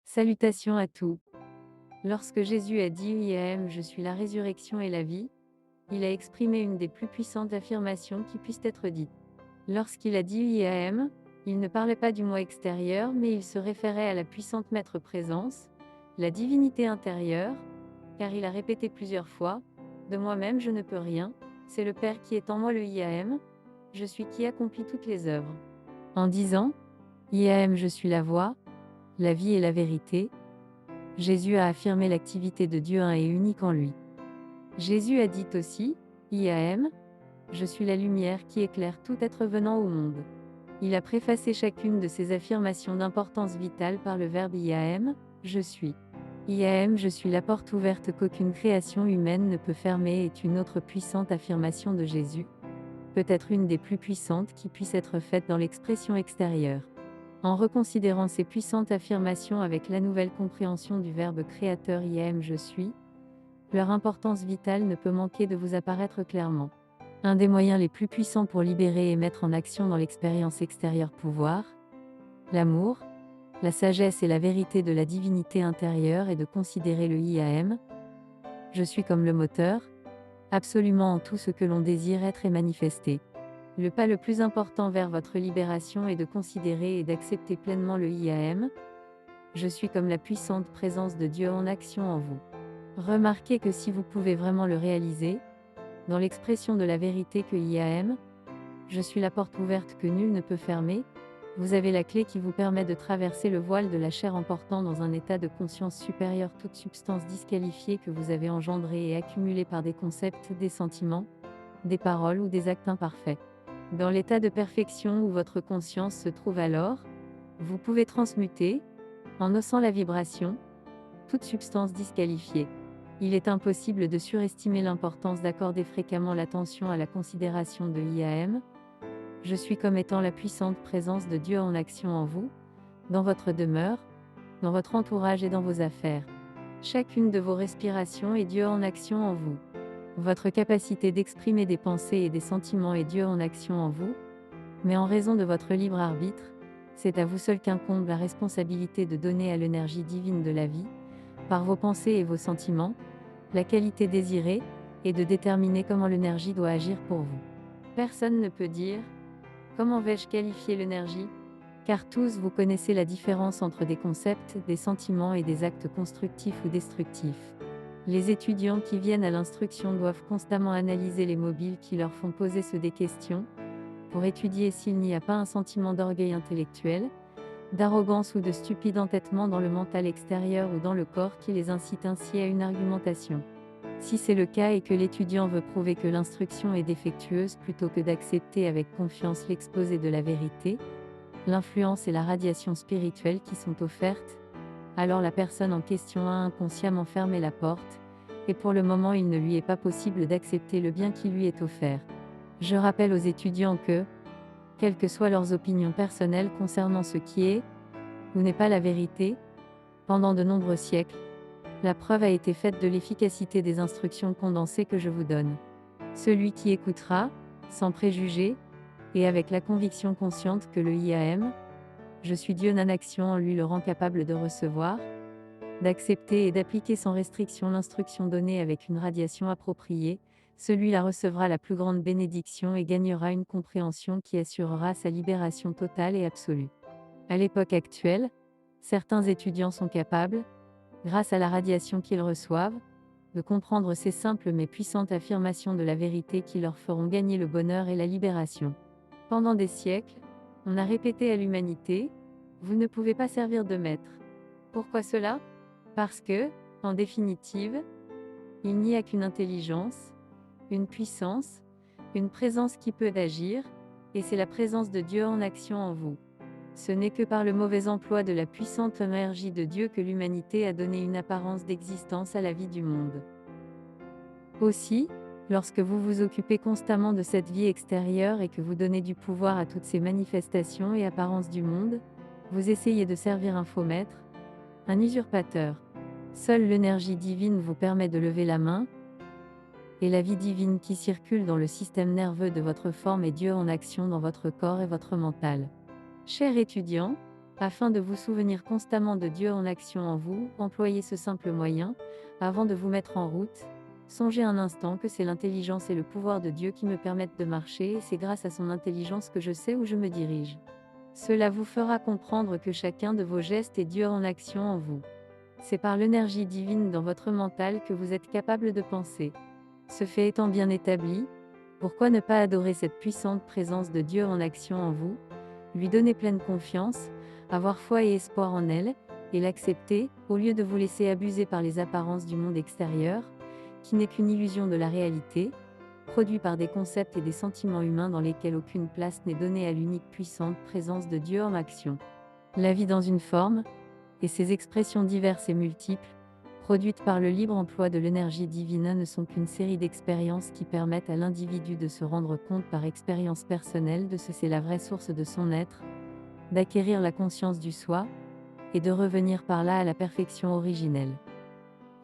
Salutations à tous. Lorsque Jésus a dit IAM, je suis la résurrection et la vie, il a exprimé une des plus puissantes affirmations qui puissent être dites. Lorsqu'il a dit IAM, il ne parlait pas du moi extérieur, mais il se référait à la puissante maître présence, la divinité intérieure, car il a répété plusieurs fois, de moi-même je ne peux rien, c'est le Père qui est en moi le IAM, je suis qui accomplit toutes les œuvres. En disant, IAM je suis la voie, la vie et la vérité, Jésus a affirmé l'activité de Dieu un et unique en lui. Jésus a dit aussi, IAM, je suis la lumière qui éclaire tout être venant au monde. Il a préfacé chacune de ces affirmations d'importance vitale par le verbe IAM, je suis. IAM, je suis la porte ouverte qu'aucune création humaine ne peut fermer est une autre puissante affirmation de Jésus, peut-être une des plus puissantes qui puisse être faite dans l'expression extérieure. En reconsidérant ces puissantes affirmations avec la nouvelle compréhension du verbe créateur IAM je suis, leur importance vitale ne peut manquer de vous apparaître clairement. Un des moyens les plus puissants pour libérer et mettre en action dans l'expérience extérieure pouvoir, l'amour, la sagesse et la vérité de la divinité intérieure est de considérer le IAM, je suis comme le moteur, absolument en tout ce que l'on désire être et manifester. Le pas le plus important vers votre libération est de considérer et d'accepter pleinement le IAM. Je suis comme la puissante présence de Dieu en action en vous. Remarquez que si vous pouvez vraiment le réaliser, dans l'expression de la vérité que IAM, je suis la porte ouverte que nul ne peut fermer, vous avez la clé qui vous permet de traverser le voile de la chair en portant dans un état de conscience supérieur toute substance disqualifiée que vous avez engendrée et accumulée par des concepts, des sentiments, des paroles ou des actes imparfaits. Dans l'état de perfection où votre conscience se trouve alors, vous pouvez transmuter, en haussant la vibration, toute substance disqualifiée. Il est impossible de surestimer l'importance d'accorder fréquemment l'attention à la considération de l'IAM. Je suis comme étant la puissante présence de Dieu en action en vous, dans votre demeure, dans votre entourage et dans vos affaires. Chacune de vos respirations est Dieu en action en vous. Votre capacité d'exprimer des pensées et des sentiments est Dieu en action en vous, mais en raison de votre libre arbitre, c'est à vous seul qu'incombe la responsabilité de donner à l'énergie divine de la vie, par vos pensées et vos sentiments, la qualité désirée, et de déterminer comment l'énergie doit agir pour vous. Personne ne peut dire « Comment vais-je qualifier l'énergie ?» car tous vous connaissez la différence entre des concepts, des sentiments et des actes constructifs ou destructifs. Les étudiants qui viennent à l'instruction doivent constamment analyser les mobiles qui leur font poser des questions, pour étudier s'il n'y a pas un sentiment d'orgueil intellectuel, d'arrogance ou de stupide entêtement dans le mental extérieur ou dans le corps qui les incite ainsi à une argumentation. Si c'est le cas et que l'étudiant veut prouver que l'instruction est défectueuse plutôt que d'accepter avec confiance l'exposé de la vérité, l'influence et la radiation spirituelle qui sont offertes, alors la personne en question a inconsciemment fermé la porte, et pour le moment il ne lui est pas possible d'accepter le bien qui lui est offert. Je rappelle aux étudiants que, quelles que soient leurs opinions personnelles concernant ce qui est, ou n'est pas la vérité, pendant de nombreux siècles, la preuve a été faite de l'efficacité des instructions condensées que je vous donne. Celui qui écoutera, sans préjugés, et avec la conviction consciente que le IAM, je suis Dieu en action en lui le rend capable de recevoir, d'accepter et d'appliquer sans restriction l'instruction donnée avec une radiation appropriée, celui-là recevra la plus grande bénédiction et gagnera une compréhension qui assurera sa libération totale et absolue. À l'époque actuelle, certains étudiants sont capables, grâce à la radiation qu'ils reçoivent, de comprendre ces simples mais puissantes affirmations de la vérité qui leur feront gagner le bonheur et la libération. Pendant des siècles, on a répété à l'humanité, vous ne pouvez pas servir de maître. Pourquoi cela ? Parce que, en définitive, il n'y a qu'une intelligence, une puissance, une présence qui peut agir, et c'est la présence de Dieu en action en vous. Ce n'est que par le mauvais emploi de la puissante énergie de Dieu que l'humanité a donné une apparence d'existence à la vie du monde. Aussi, lorsque vous vous occupez constamment de cette vie extérieure et que vous donnez du pouvoir à toutes ces manifestations et apparences du monde, vous essayez de servir un faux maître, un usurpateur. Seule l'énergie divine vous permet de lever la main, et la vie divine qui circule dans le système nerveux de votre forme est Dieu en action dans votre corps et votre mental. Cher étudiant, afin de vous souvenir constamment de Dieu en action en vous, employez ce simple moyen, avant de vous mettre en route. Songez un instant que c'est l'intelligence et le pouvoir de Dieu qui me permettent de marcher et c'est grâce à son intelligence que je sais où je me dirige. Cela vous fera comprendre que chacun de vos gestes est Dieu en action en vous. C'est par l'énergie divine dans votre mental que vous êtes capable de penser. Ce fait étant bien établi, pourquoi ne pas adorer cette puissante présence de Dieu en action en vous, lui donner pleine confiance, avoir foi et espoir en elle, et l'accepter, au lieu de vous laisser abuser par les apparences du monde extérieur, qui n'est qu'une illusion de la réalité, produit par des concepts et des sentiments humains dans lesquels aucune place n'est donnée à l'unique puissante présence de Dieu en action. La vie dans une forme, et ses expressions diverses et multiples, produites par le libre emploi de l'énergie divine ne sont qu'une série d'expériences qui permettent à l'individu de se rendre compte par expérience personnelle de ce c'est la vraie source de son être, d'acquérir la conscience du soi, et de revenir par là à la perfection originelle.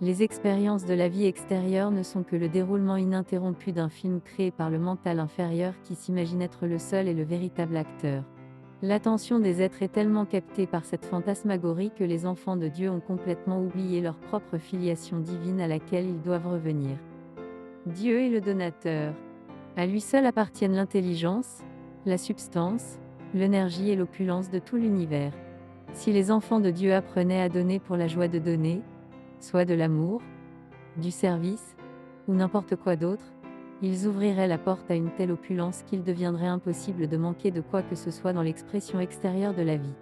Les expériences de la vie extérieure ne sont que le déroulement ininterrompu d'un film créé par le mental inférieur qui s'imagine être le seul et le véritable acteur. L'attention des êtres est tellement captée par cette fantasmagorie que les enfants de Dieu ont complètement oublié leur propre filiation divine à laquelle ils doivent revenir. Dieu est le donateur. À lui seul appartiennent l'intelligence, la substance, l'énergie et l'opulence de tout l'univers. Si les enfants de Dieu apprenaient à donner pour la joie de donner, soit de l'amour, du service, ou n'importe quoi d'autre, ils ouvriraient la porte à une telle opulence qu'il deviendrait impossible de manquer de quoi que ce soit dans l'expression extérieure de la vie.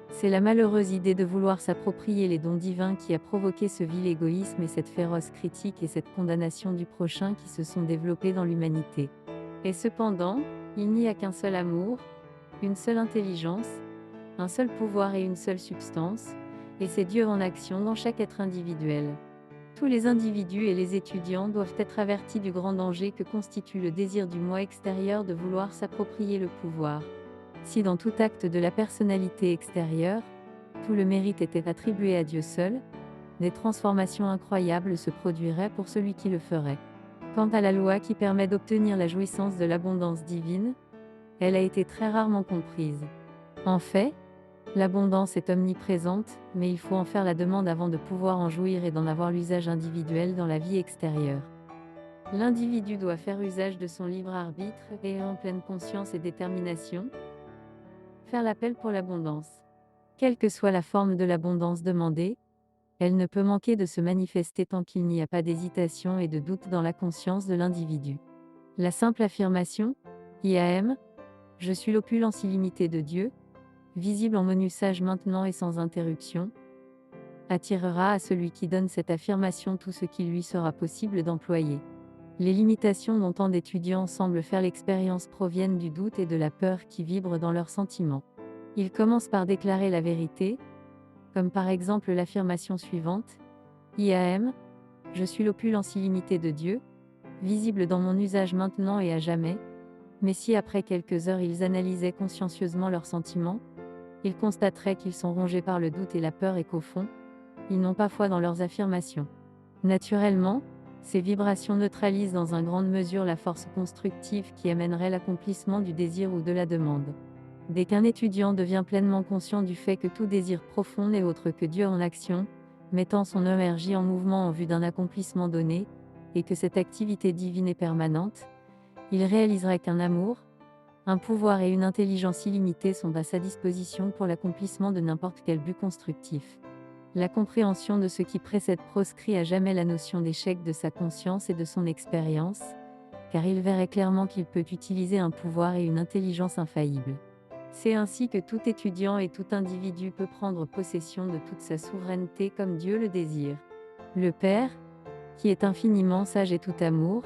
C'est la malheureuse idée de vouloir s'approprier les dons divins qui a provoqué ce vil égoïsme et cette féroce critique et cette condamnation du prochain qui se sont développés dans l'humanité. Et cependant, il n'y a qu'un seul amour, une seule intelligence, un seul pouvoir et une seule substance, et c'est Dieu en action dans chaque être individuel. Tous les individus et les étudiants doivent être avertis du grand danger que constitue le désir du moi extérieur de vouloir s'approprier le pouvoir. Si dans tout acte de la personnalité extérieure, tout le mérite était attribué à Dieu seul, des transformations incroyables se produiraient pour celui qui le ferait. Quant à la loi qui permet d'obtenir la jouissance de l'abondance divine, elle a été très rarement comprise. En fait, l'abondance est omniprésente, mais il faut en faire la demande avant de pouvoir en jouir et d'en avoir l'usage individuel dans la vie extérieure. L'individu doit faire usage de son libre arbitre et, en pleine conscience et détermination, faire l'appel pour l'abondance. Quelle que soit la forme de l'abondance demandée, elle ne peut manquer de se manifester tant qu'il n'y a pas d'hésitation et de doute dans la conscience de l'individu. La simple affirmation « IAM, je suis l'opulence illimitée de Dieu », visible en mon usage maintenant et sans interruption, attirera à celui qui donne cette affirmation tout ce qu'il lui sera possible d'employer. Les limitations dont tant d'étudiants semblent faire l'expérience proviennent du doute et de la peur qui vibrent dans leurs sentiments. Ils commencent par déclarer la vérité, comme par exemple l'affirmation suivante « IAM, je suis l'opulence illimitée de Dieu », visible dans mon usage maintenant et à jamais, mais si après quelques heures ils analysaient consciencieusement leurs sentiments, ils constateraient qu'ils sont rongés par le doute et la peur et qu'au fond, ils n'ont pas foi dans leurs affirmations. Naturellement, ces vibrations neutralisent dans une grande mesure la force constructive qui amènerait l'accomplissement du désir ou de la demande. Dès qu'un étudiant devient pleinement conscient du fait que tout désir profond n'est autre que Dieu en action, mettant son énergie en mouvement en vue d'un accomplissement donné, et que cette activité divine est permanente, il réaliserait qu'un amour, un pouvoir et une intelligence illimitée sont à sa disposition pour l'accomplissement de n'importe quel but constructif. La compréhension de ce qui précède proscrit à jamais la notion d'échec de sa conscience et de son expérience, car il verrait clairement qu'il peut utiliser un pouvoir et une intelligence infaillibles. C'est ainsi que tout étudiant et tout individu peut prendre possession de toute sa souveraineté comme Dieu le désire. Le Père, qui est infiniment sage et tout amour,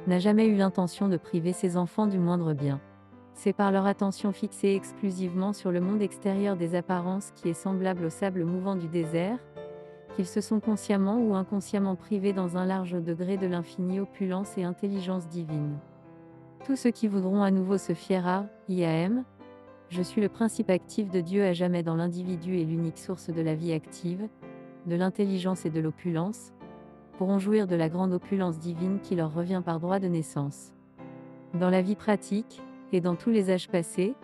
n'a jamais eu l'intention de priver ses enfants du moindre bien. C'est par leur attention fixée exclusivement sur le monde extérieur des apparences qui est semblable au sable mouvant du désert, qu'ils se sont consciemment ou inconsciemment privés dans un large degré de l'infinie opulence et intelligence divine. Tous ceux qui voudront à nouveau se fier à IAM, je suis le principe actif de Dieu à jamais dans l'individu et l'unique source de la vie active, de l'intelligence et de l'opulence, pourront jouir de la grande opulence divine qui leur revient par droit de naissance. Dans la vie pratique, et dans tous les âges passés,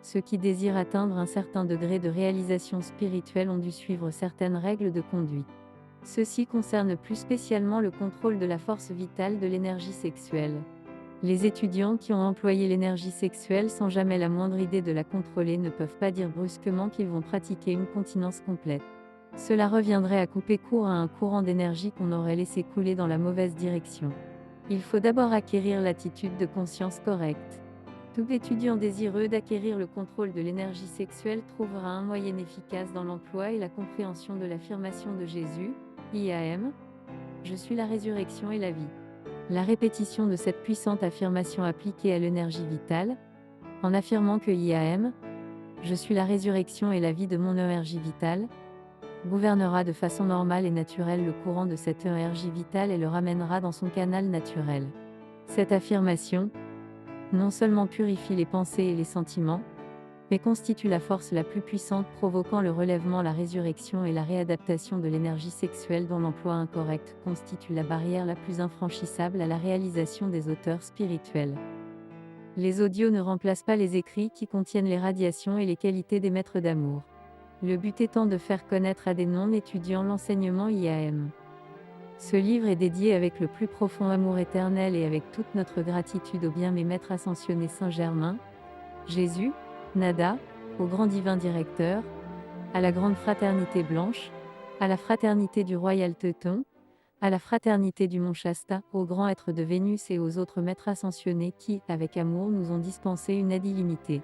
ceux qui désirent atteindre un certain degré de réalisation spirituelle ont dû suivre certaines règles de conduite. Ceci concerne plus spécialement le contrôle de la force vitale de l'énergie sexuelle. Les étudiants qui ont employé l'énergie sexuelle sans jamais la moindre idée de la contrôler ne peuvent pas dire brusquement qu'ils vont pratiquer une continence complète. Cela reviendrait à couper court à un courant d'énergie qu'on aurait laissé couler dans la mauvaise direction. Il faut d'abord acquérir l'attitude de conscience correcte. Tout étudiant désireux d'acquérir le contrôle de l'énergie sexuelle trouvera un moyen efficace dans l'emploi et la compréhension de l'affirmation de Jésus, IAM, je suis la résurrection et la vie. La répétition de cette puissante affirmation appliquée à l'énergie vitale, en affirmant que IAM, je suis la résurrection et la vie de mon énergie vitale, gouvernera de façon normale et naturelle le courant de cette énergie vitale et le ramènera dans son canal naturel. Cette affirmation, non seulement purifie les pensées et les sentiments, mais constitue la force la plus puissante provoquant le relèvement, la résurrection et la réadaptation de l'énergie sexuelle dont l'emploi incorrect constitue la barrière la plus infranchissable à la réalisation des auteurs spirituels. Les audios ne remplacent pas les écrits qui contiennent les radiations et les qualités des maîtres d'amour. Le but étant de faire connaître à des non-étudiants l'enseignement IAM. Ce livre est dédié avec le plus profond amour éternel et avec toute notre gratitude au bien mes maîtres ascensionnés Saint-Germain, Jésus, Nada, au grand divin directeur, à la grande fraternité blanche, à la fraternité du royal Teuton, à la fraternité du mont Shasta, au grand être de Vénus et aux autres maîtres ascensionnés qui, avec amour, nous ont dispensé une aide illimitée.